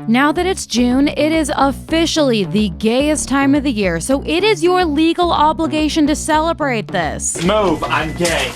Now that it's June, it is officially the gayest time of the year, so it is your legal obligation to celebrate this. Move, I'm gay.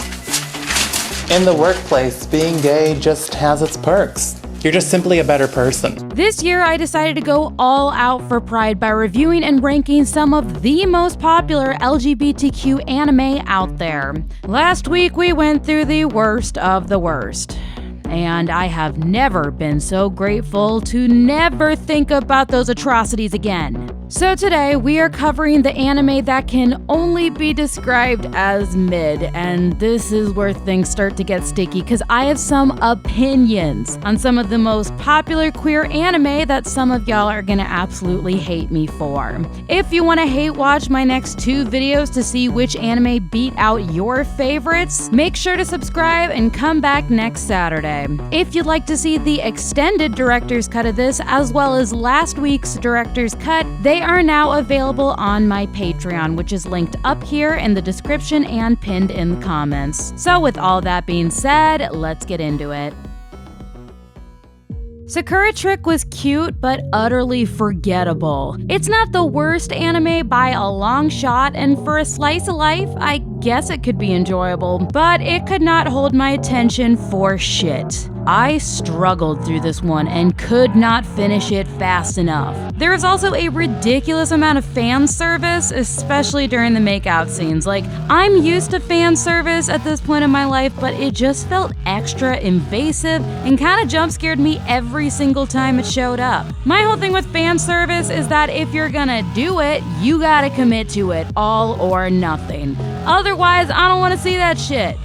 In the workplace, being gay just has its perks. You're just simply a better person. This year, I decided to go all out for Pride by reviewing and ranking some of the most popular LGBTQ anime out there. Last week, we went through the worst of the worst. And I have never been so grateful to never think about those atrocities again. So today, we are covering the anime that can only be described as mid, and this is where things start to get sticky because I have some opinions on some of the most popular queer anime that some of y'all are gonna absolutely hate me for. If you wanna hate watch my next 2 videos to see which anime beat out your favorites, make sure to subscribe and come back next Saturday. If you'd like to see the extended director's cut of this, as well as last week's director's cut, they are now available on my Patreon, which is linked up here in the description and pinned in the comments. So with all that being said, let's get into it. Sakura Trick was cute, but utterly forgettable. It's not the worst anime by a long shot, and for a slice of life, I guess it could be enjoyable, but it could not hold my attention for shit. I struggled through this one and could not finish it fast enough. There is also a ridiculous amount of fan service, especially during the makeout scenes. Like, I'm used to fan service at this point in my life, but it just felt extra invasive and kind of jump scared me every single time it showed up. My whole thing with fan service is that if you're gonna do it, you gotta commit to it, all or nothing. Otherwise, I don't want to see that shit.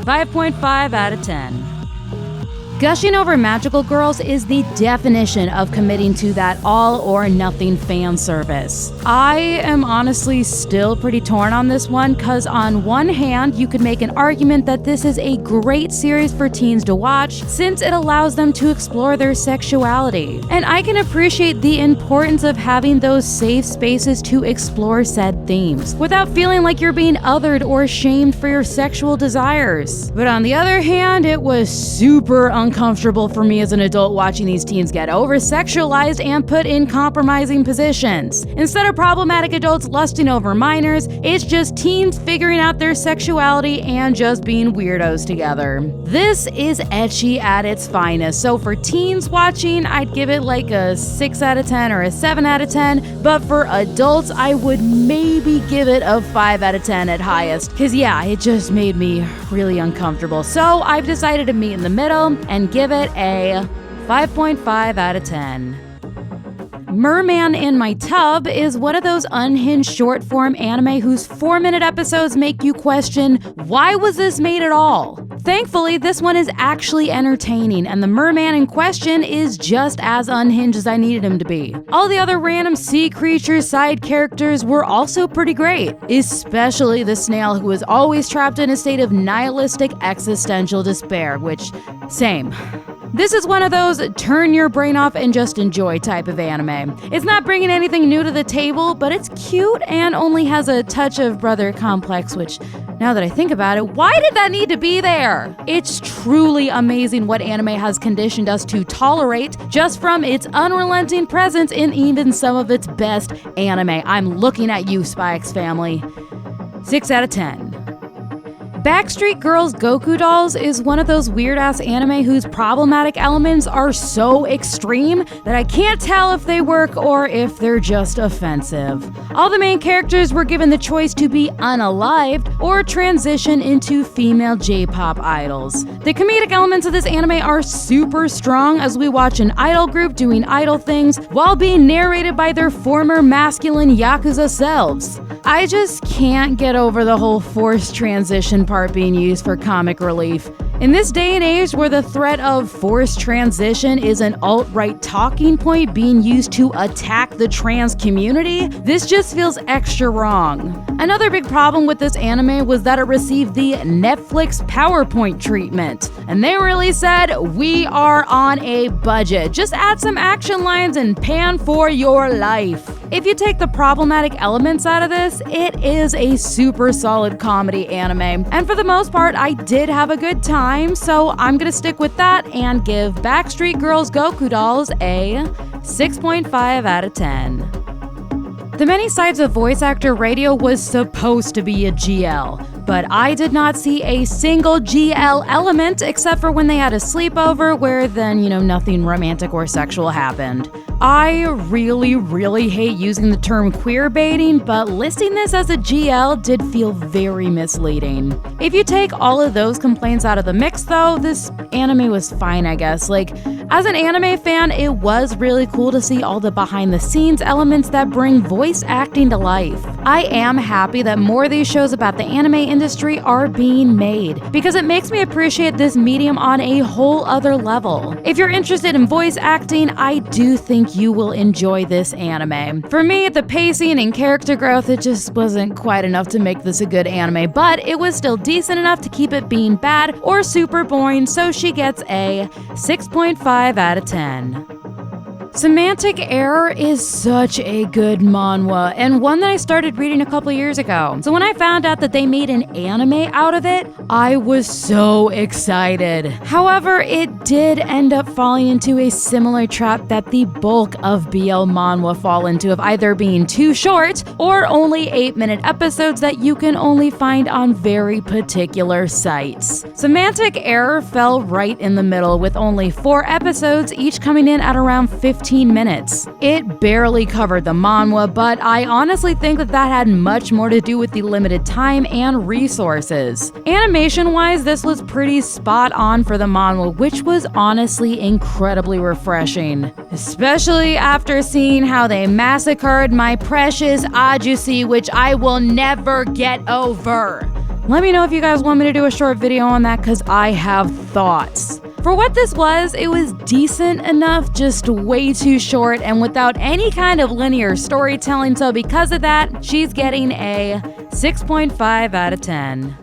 5.5 out of 10. Gushing over magical girls is the definition of committing to that all or nothing fan service. I am honestly still pretty torn on this one because on one hand, you could make an argument that this is a great series for teens to watch since it allows them to explore their sexuality. And I can appreciate the importance of having those safe spaces to explore said themes without feeling like you're being othered or shamed for your sexual desires. But on the other hand, it was super uncomfortable for me as an adult watching these teens get over-sexualized and put in compromising positions. Instead of problematic adults lusting over minors, it's just teens figuring out their sexuality and just being weirdos together. This is ecchi at its finest, so for teens watching, I'd give it like a 6 out of 10 or a 7 out of 10, but for adults, I would maybe give it a 5 out of 10 at highest, because yeah, it just made me really uncomfortable. So I've decided to meet in the middle and give it a 5.5 out of 10. Merman in My Tub is one of those unhinged short-form anime whose 4-minute episodes make you question, why was this made at all? Thankfully, this one is actually entertaining, and the merman in question is just as unhinged as I needed him to be. All the other random sea creature side characters were also pretty great, especially the snail who was always trapped in a state of nihilistic existential despair, which, same. This is one of those turn your brain off and just enjoy type of anime. It's not bringing anything new to the table, but it's cute and only has a touch of brother complex, which, now that I think about it, why did that need to be there? It's truly amazing what anime has conditioned us to tolerate just from its unrelenting presence in even some of its best anime. I'm looking at you, Spy X family. 6 out of 10. Backstreet Girls' Goku Dolls is one of those weird-ass anime whose problematic elements are so extreme that I can't tell if they work or if they're just offensive. All the main characters were given the choice to be unalived or transition into female J-pop idols. The comedic elements of this anime are super strong as we watch an idol group doing idol things while being narrated by their former masculine Yakuza selves. I just can't get over the whole forced transition part being used for comic relief. In this day and age where the threat of forced transition is an alt-right talking point being used to attack the trans community, this just feels extra wrong. Another big problem with this anime was that it received the Netflix PowerPoint treatment. And they really said, we are on a budget. Just add some action lines and pan for your life. If you take the problematic elements out of this, it is a super solid comedy anime. And for the most part, I did have a good time, so I'm gonna stick with that and give Backstreet Girls Goku Dolls a 6.5 out of 10. The Many Sides of Voice Actor Radio was supposed to be a GL, but I did not see a single GL element except for when they had a sleepover where then, nothing romantic or sexual happened. I really hate using the term queerbaiting, but listing this as a GL did feel very misleading. If you take all of those complaints out of the mix though, this anime was fine, I guess. As an anime fan, it was really cool to see all the behind the scenes elements that bring voice acting to life. I am happy that more of these shows about the anime industry are being made, because it makes me appreciate this medium on a whole other level. If you're interested in voice acting, I do think you will enjoy this anime. For me, the pacing and character growth, it just wasn't quite enough to make this a good anime, but it was still decent enough to keep it being bad or super boring, so she gets a 6.5 out of 10. Semantic Error is such a good manhwa, and one that I started reading a couple years ago. So when I found out that they made an anime out of it, I was so excited. However, it did end up falling into a similar trap that the bulk of BL manhwa fall into, of either being too short or only 8-minute episodes that you can only find on very particular sites. Semantic Error fell right in the middle, with only 4 episodes, each coming in at around 15 minutes. It barely covered the manhwa, but I honestly think that had much more to do with the limited time and resources. Animation-wise, this was pretty spot on for the manhwa, which was honestly incredibly refreshing. Especially after seeing how they massacred my precious Ajusi, which I will never get over. Let me know if you guys want me to do a short video on that, because I have thoughts. For what this was, it was decent enough, just way too short and without any kind of linear storytelling, so because of that, she's getting a 6.5 out of 10.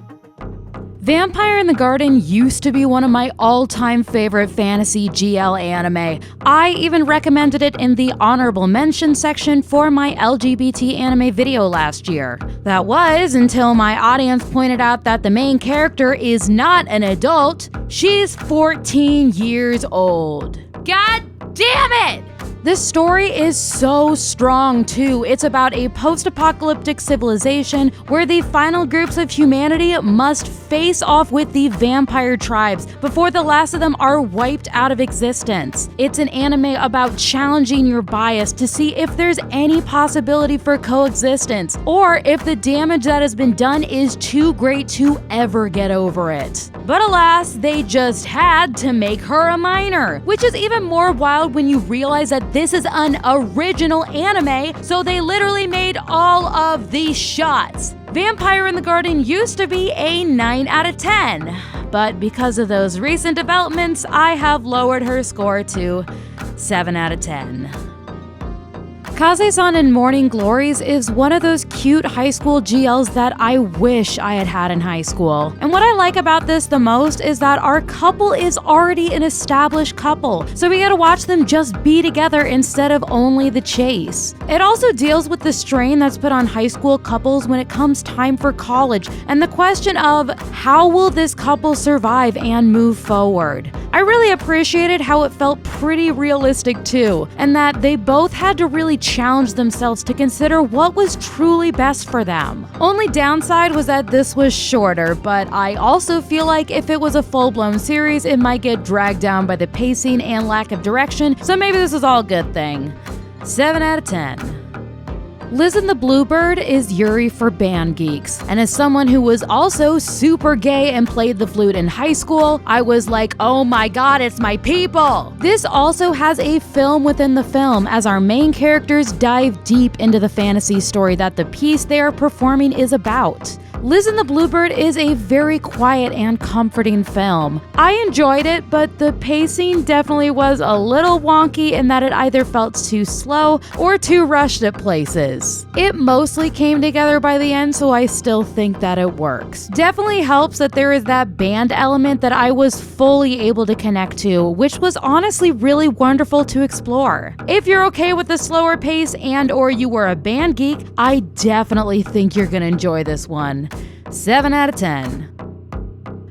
Vampire in the Garden used to be one of my all-time favorite fantasy GL anime. I even recommended it in the honorable mention section for my LGBT anime video last year. That was until my audience pointed out that the main character is not an adult, she's 14 years old. God damn it! This story is so strong too. It's about a post-apocalyptic civilization where the final groups of humanity must face off with the vampire tribes before the last of them are wiped out of existence. It's an anime about challenging your bias to see if there's any possibility for coexistence, or if the damage that has been done is too great to ever get over it. But alas, they just had to make her a minor, which is even more wild when you realize that this is an original anime, so they literally made all of these shots. Vampire in the Garden used to be a 9 out of 10, but because of those recent developments, I have lowered her score to 7 out of 10. Kaze-san in Morning Glories is one of those cute high school GLs that I wish I had in high school. And what I like about this the most is that our couple is already an established couple, so we get to watch them just be together instead of only the chase. It also deals with the strain that's put on high school couples when it comes time for college, and the question of how will this couple survive and move forward. I really appreciated how it felt pretty realistic too, and that they both had to really challenge themselves to consider what was truly best for them. Only downside was that this was shorter, but I also feel like if it was a full-blown series, it might get dragged down by the pacing and lack of direction, so maybe this is all a good thing. 7 out of 10. Liz and the Bluebird is Yuri for band geeks, and as someone who was also super gay and played the flute in high school, I was like, oh my god, it's my people! This also has a film within the film, as our main characters dive deep into the fantasy story that the piece they are performing is about. Liz and the Bluebird is a very quiet and comforting film. I enjoyed it, but the pacing definitely was a little wonky in that it either felt too slow or too rushed at places. It mostly came together by the end, so I still think that it works. Definitely helps that there is that band element that I was fully able to connect to, which was honestly really wonderful to explore. If you're okay with the slower pace and or you were a band geek, I definitely think you're gonna enjoy this one. 7 out of 10.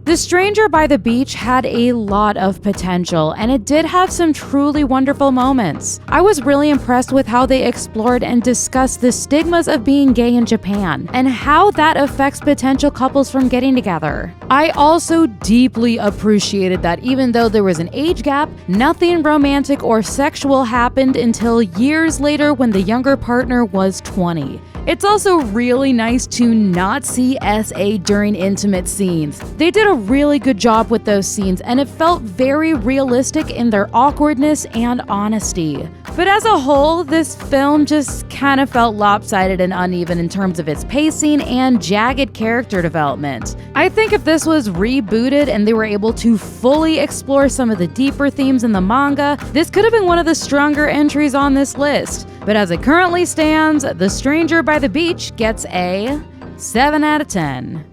The Stranger by the Beach had a lot of potential, and it did have some truly wonderful moments. I was really impressed with how they explored and discussed the stigmas of being gay in Japan, and how that affects potential couples from getting together. I also deeply appreciated that even though there was an age gap, nothing romantic or sexual happened until years later when the younger partner was 20. It's also really nice to not see SA during intimate scenes. They did a really good job with those scenes, and it felt very realistic in their awkwardness and honesty. But as a whole, this film just kind of felt lopsided and uneven in terms of its pacing and jagged character development. I think if this was rebooted and they were able to fully explore some of the deeper themes in the manga, this could have been one of the stronger entries on this list. But as it currently stands, The Stranger by the Beach gets a 7 out of 10.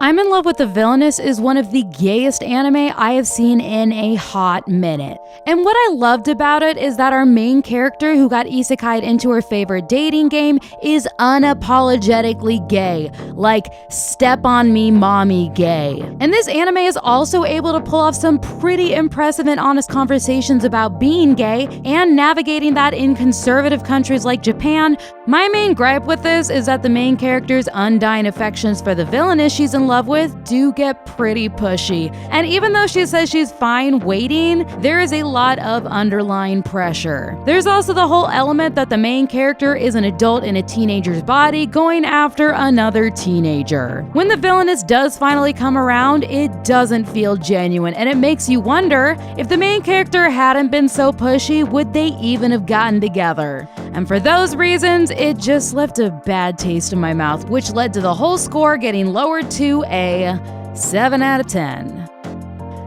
I'm in Love with the Villainess is one of the gayest anime I have seen in a hot minute. And what I loved about it is that our main character, who got isekai'd into her favorite dating game, is unapologetically gay. Like, step on me mommy gay. And this anime is also able to pull off some pretty impressive and honest conversations about being gay and navigating that in conservative countries like Japan. My main gripe with this is that the main character's undying affections for the villainess she's in love with do get pretty pushy. And even though she says she's fine waiting, there is a lot of underlying pressure. There's also the whole element that the main character is an adult in a teenager's body going after another teenager. When the villainess does finally come around, it doesn't feel genuine, and it makes you wonder if the main character hadn't been so pushy, would they even have gotten together? And for those reasons, it just left a bad taste in my mouth, which led to the whole score getting lowered to a 7 out of 10.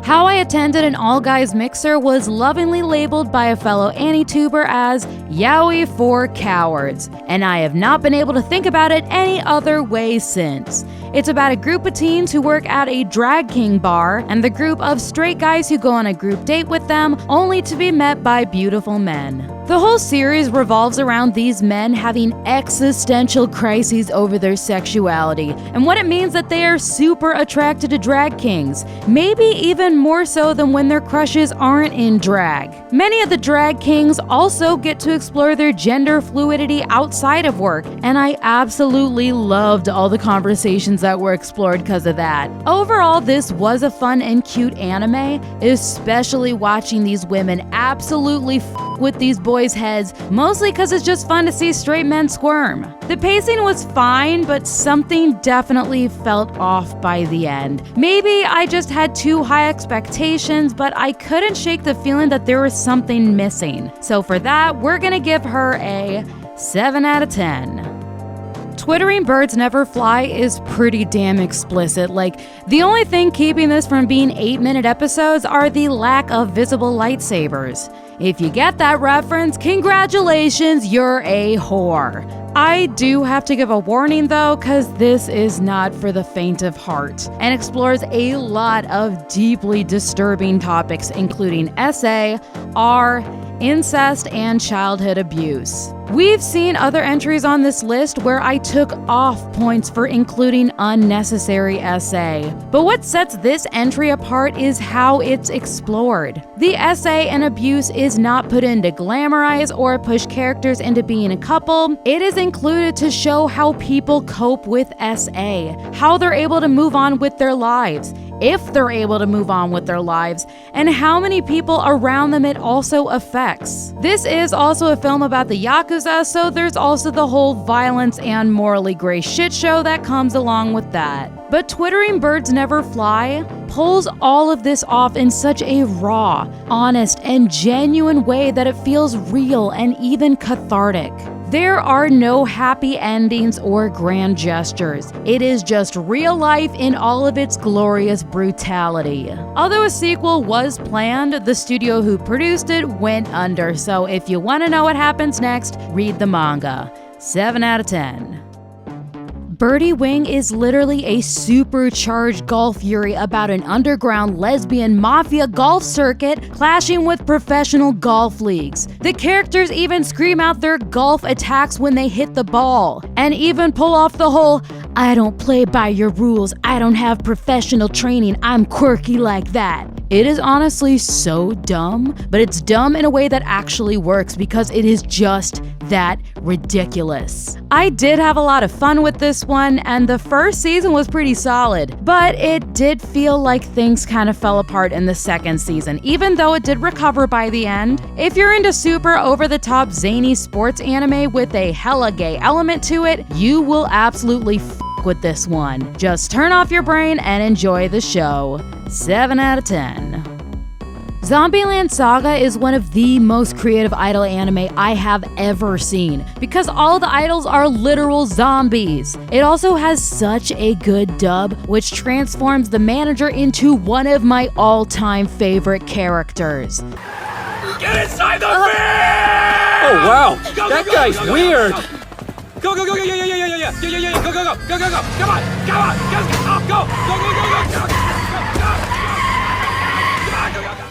How I Attended an All-Guys Mixer was lovingly labeled by a fellow AniTuber as Yaoi for Cowards, and I have not been able to think about it any other way since. It's about a group of teens who work at a drag king bar, and the group of straight guys who go on a group date with them, only to be met by beautiful men. The whole series revolves around these men having existential crises over their sexuality, and what it means that they are super attracted to drag kings, maybe even more so than when their crushes aren't in drag. Many of the drag kings also get to explore their gender fluidity outside of work, and I absolutely loved all the conversations that were explored because of that. Overall, this was a fun and cute anime, especially watching these women absolutely with these boys' heads, mostly because it's just fun to see straight men squirm. The pacing was fine, but something definitely felt off by the end. Maybe I just had too high expectations, but I couldn't shake the feeling that there was something missing. So for that, we're gonna give her a 7 out of 10. Twittering Birds Never Fly is pretty damn explicit. Like, the only thing keeping this from being 8-minute episodes are the lack of visible lightsabers. If you get that reference, congratulations, you're a whore. I do have to give a warning though, cause this is not for the faint of heart, and explores a lot of deeply disturbing topics including SA, R, incest, and childhood abuse. We've seen other entries on this list where I took off points for including unnecessary SA. But what sets this entry apart is how it's explored. The SA and abuse is not put in to glamorize or push characters into being a couple. It is included to show how people cope with SA, how they're able to move on with their lives, if they're able to move on with their lives, and how many people around them it also affects. This is also a film about the Yakuza, so there's also the whole violence and morally gray shit show that comes along with that. But Twittering Birds Never Fly pulls all of this off in such a raw, honest, and genuine way that it feels real and even cathartic. There are no happy endings or grand gestures. It is just real life in all of its glorious brutality. Although a sequel was planned, the studio who produced it went under, so if you want to know what happens next, read the manga. 7 out of 10. Birdie Wing is literally a supercharged golf Yuri about an underground lesbian mafia golf circuit clashing with professional golf leagues. The characters even scream out their golf attacks when they hit the ball, and even pull off the whole I don't play by your rules. I don't have professional training. I'm quirky like that. It is honestly so dumb, but it's dumb in a way that actually works because it is just that ridiculous. I did have a lot of fun with this one, and the first season was pretty solid, but it did feel like things kind of fell apart in the second season, even though it did recover by the end. If you're into super over-the-top zany sports anime with a hella gay element to it, you will absolutely with this one. Just turn off your brain and enjoy the show. 7 out of 10. Zombieland Saga is one of the most creative idol anime I have ever seen because all the idols are literal zombies. It also has such a good dub, which transforms the manager into one of my all-time favorite characters. Get inside the van! Oh wow, that guy's weird. Go, go, go, yeah, yeah, yeah, yeah, yeah, yeah, yeah, yeah, go, go, go, go, go, go, come on, go, go, go, go, go, go, go, go, go, go, go, go, go, go, go, go, go, go.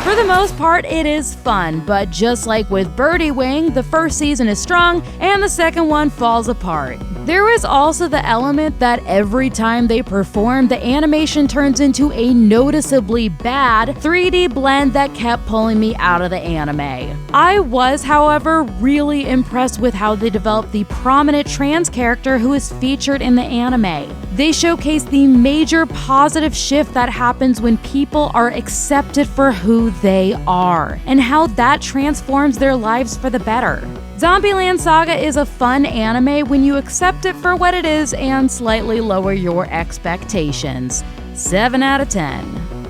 For the most part, it is fun, but just like with Birdie Wing, the first season is strong and the second one falls apart. There is also the element that every time they perform, the animation turns into a noticeably bad 3D blend that kept pulling me out of the anime. I was, however, really impressed with how they developed the prominent trans character who is featured in the anime. They showcase the major positive shift that happens when people are accepted for who they are, and how that transforms their lives for the better. Zombieland Saga is a fun anime when you accept it for what it is and slightly lower your expectations. 7 out of 10.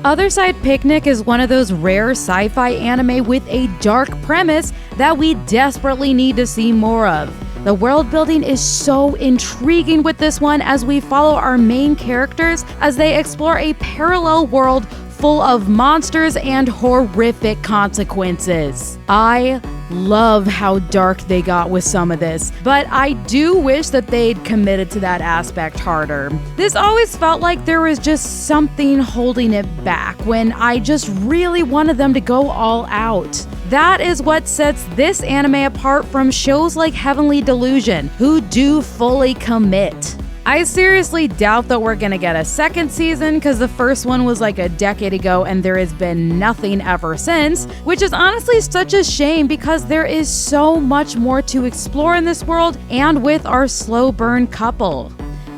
Other Side Picnic is one of those rare sci-fi anime with a dark premise that we desperately need to see more of. The world building is so intriguing with this one as we follow our main characters as they explore a parallel world full of monsters and horrific consequences. I love how dark they got with some of this, but I do wish that they'd committed to that aspect harder. This always felt like there was just something holding it back when I just really wanted them to go all out. That is what sets this anime apart from shows like Heavenly Delusion, who do fully commit. I seriously doubt that we're gonna get a second season because the first one was like a decade ago and there has been nothing ever since, which is honestly such a shame because there is so much more to explore in this world and with our slow burn couple.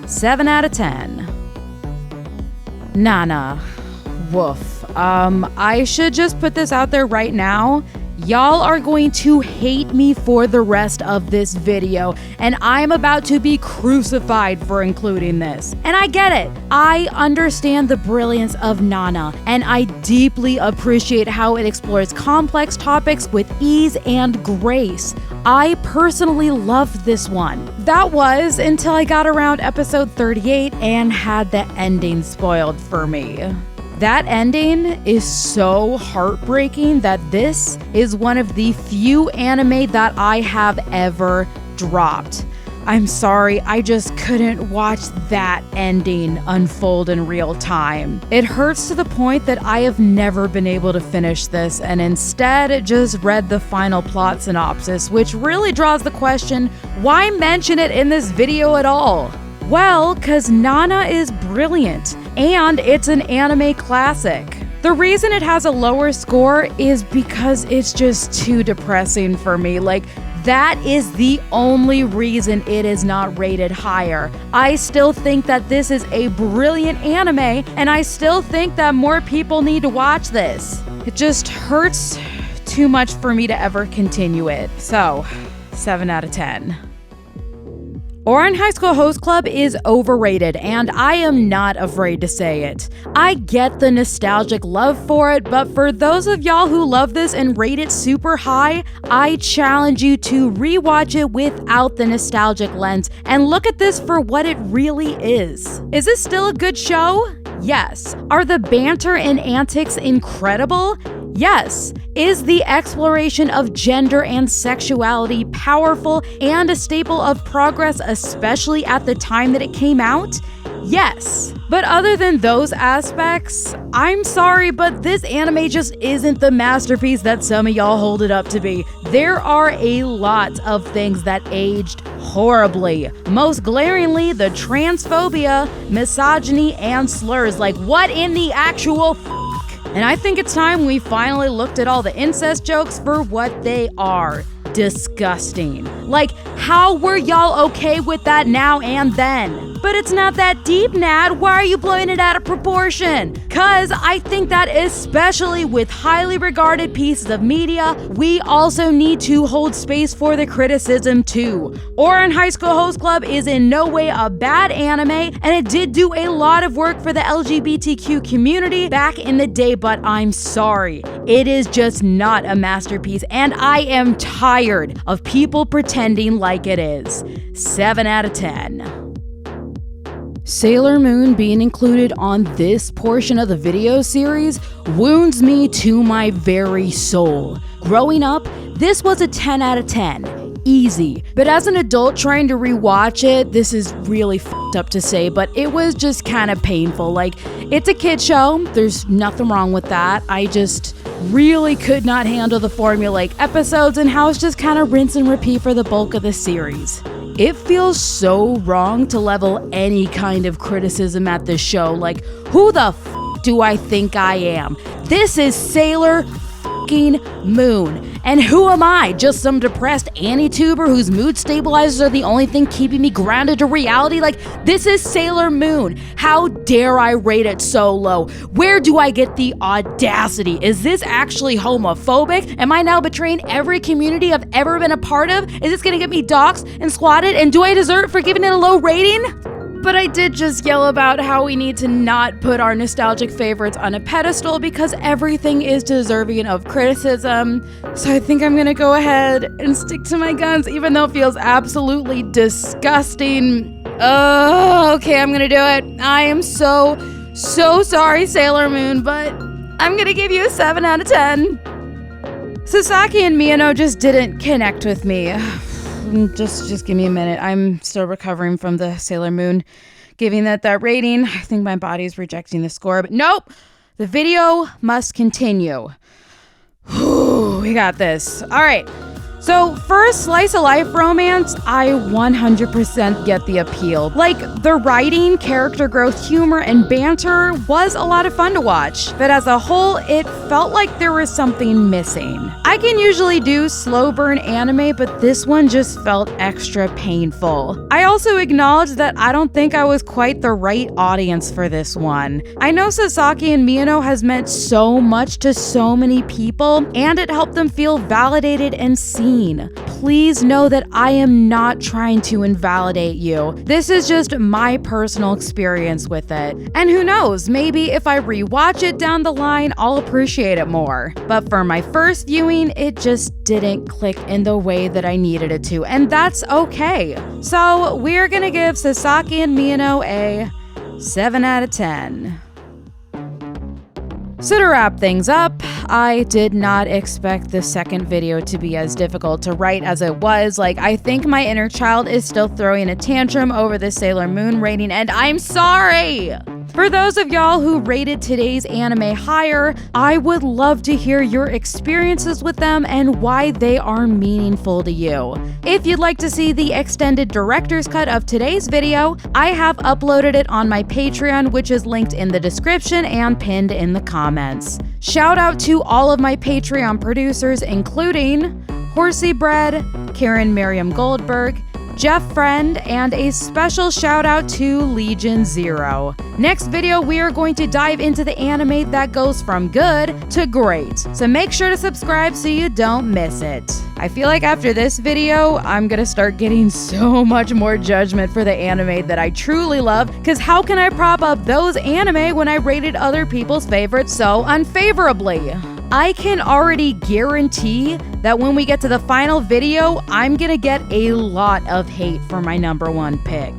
7 out of 10. Nana. Woof. I should just put this out there right now. Y'all are going to hate me for the rest of this video, and I'm about to be crucified for including this. And I get it. I understand the brilliance of Nana, and I deeply appreciate how it explores complex topics with ease and grace. I personally loved this one. That was until I got around episode 38 and had the ending spoiled for me. That ending is so heartbreaking that this is one of the few anime that I have ever dropped. I'm sorry, I just couldn't watch that ending unfold in real time. It hurts to the point that I have never been able to finish this and instead just read the final plot synopsis, which really draws the question, why mention it in this video at all? Well, cause Nana is brilliant, and it's an anime classic. The reason it has a lower score is because it's just too depressing for me. Like, that is the only reason it is not rated higher. I still think that this is a brilliant anime, and I still think that more people need to watch this. It just hurts too much for me to ever continue it. So, 7 out of 10. Ouran High School Host Club is overrated, and I am not afraid to say it. I get the nostalgic love for it, but for those of y'all who love this and rate it super high, I challenge you to rewatch it without the nostalgic lens and look at this for what it really is. Is this still a good show? Yes. Are the banter and antics incredible? Yes. Is the exploration of gender and sexuality powerful and a staple of progress, especially at the time that it came out? Yes. But other than those aspects, I'm sorry, but this anime just isn't the masterpiece that some of y'all hold it up to be. There are a lot of things that aged horribly. Most glaringly, the transphobia, misogyny, and slurs. Like, what in the actual f***? And I think it's time we finally looked at all the incest jokes for what they are. Disgusting. Like, how were y'all okay with that now and then? But it's not that deep, Nat. Why are you blowing it out of proportion? Cause I think that especially with highly regarded pieces of media, we also need to hold space for the criticism too. Ouran High School Host Club is in no way a bad anime, and it did do a lot of work for the LGBTQ community back in the day, but I'm sorry. It is just not a masterpiece, and I am tired of people pretending like it is. 7 out of 10. Sailor Moon being included on this portion of the video series wounds me to my very soul. Growing up, this was a 10 out of 10. Easy. But as an adult trying to rewatch it, this is really f***ed up to say, but it was just kind of painful. Like, it's a kid show. There's nothing wrong with that. I just really could not handle the formulaic episodes and how it's just kind of rinse and repeat for the bulk of the series. It feels so wrong to level any kind of criticism at this show. Like, who the f*** do I think I am? This is Sailor f***ing Moon. And who am I? Just some depressed Annie-tuber whose mood stabilizers are the only thing keeping me grounded to reality? Like, this is Sailor Moon. How dare I rate it so low? Where do I get the audacity? Is this actually homophobic? Am I now betraying every community I've ever been a part of? Is this gonna get me doxxed and squatted? And do I deserve for giving it a low rating? But I did just yell about how we need to not put our nostalgic favorites on a pedestal because everything is deserving of criticism. So I think I'm gonna go ahead and stick to my guns, even though it feels absolutely disgusting. Okay, I'm gonna do it. I am so sorry, Sailor Moon, but I'm gonna give you a 7 out of 10. Sasaki and Miyano just didn't connect with me. Just give me a minute. I'm still recovering from the Sailor Moon giving that rating. I think my body's rejecting the score, but nope. The video must continue. We got this. All right. So for a slice of life romance, I 100% get the appeal. Like, the writing, character growth, humor, and banter was a lot of fun to watch. But as a whole, it felt like there was something missing. I can usually do slow burn anime, but this one just felt extra painful. I also acknowledge that I don't think I was quite the right audience for this one. I know Sasaki and Miyano has meant so much to so many people, and it helped them feel validated and seen. Please know that I am not trying to invalidate you. This is just my personal experience with it. And who knows, maybe if I rewatch it down the line, I'll appreciate it more. But for my first viewing, it just didn't click in the way that I needed it to, and that's okay. So we're gonna give Sasaki and Miyano a 7 out of 10. So to wrap things up, I did not expect the second video to be as difficult to write as it was. Like, I think my inner child is still throwing a tantrum over the Sailor Moon rating, and I'm sorry! For those of y'all who rated today's anime higher, I would love to hear your experiences with them and why they are meaningful to you. If you'd like to see the extended director's cut of today's video, I have uploaded it on my Patreon, which is linked in the description and pinned in the comments. Shout out to all of my Patreon producers, including Horsey Bread, Karen Miriam Goldberg, Jeff Friend, and a special shout out to Legion Zero. Next video, we are going to dive into the anime that goes from good to great. So make sure to subscribe so you don't miss it. I feel like after this video, I'm gonna start getting so much more judgment for the anime that I truly love, because how can I prop up those anime when I rated other people's favorites so unfavorably? I can already guarantee that when we get to the final video, I'm gonna get a lot of hate for my number one pick.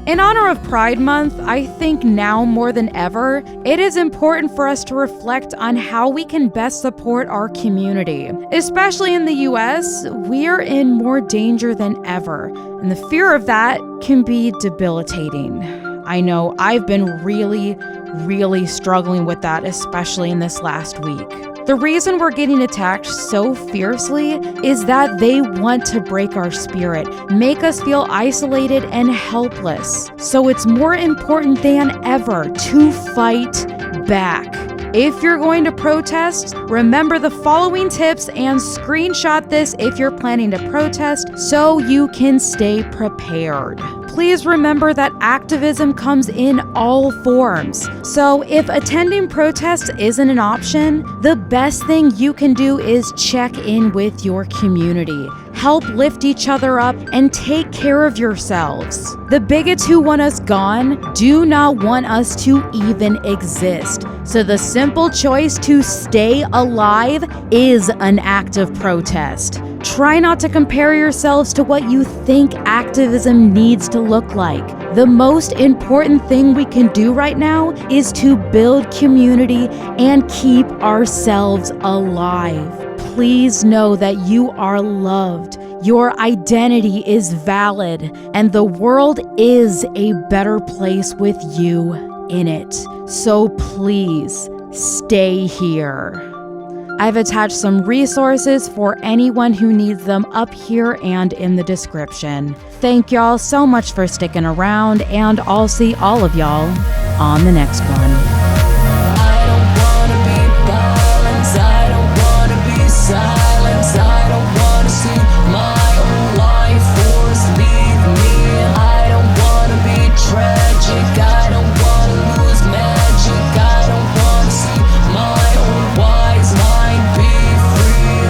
In honor of Pride Month, I think now more than ever, it is important for us to reflect on how we can best support our community. Especially in the US, we're in more danger than ever, and the fear of that can be debilitating. I know I've been really struggling with that, especially in this last week. The reason we're getting attacked so fiercely is that they want to break our spirit, make us feel isolated and helpless. So it's more important than ever to fight back. If you're going to protest, remember the following tips and screenshot this if you're planning to protest so you can stay prepared. Please remember that activism comes in all forms. So if attending protests isn't an option, the best thing you can do is check in with your community. Help lift each other up and take care of yourselves. The bigots who want us gone do not want us to even exist. So the simple choice to stay alive is an act of protest. Try not to compare yourselves to what you think activism needs to look like. The most important thing we can do right now is to build community and keep ourselves alive. Please know that you are loved, your identity is valid, and the world is a better place with you in it. So please, stay here. I've attached some resources for anyone who needs them up here and in the description. Thank y'all so much for sticking around, and I'll see all of y'all on the next one.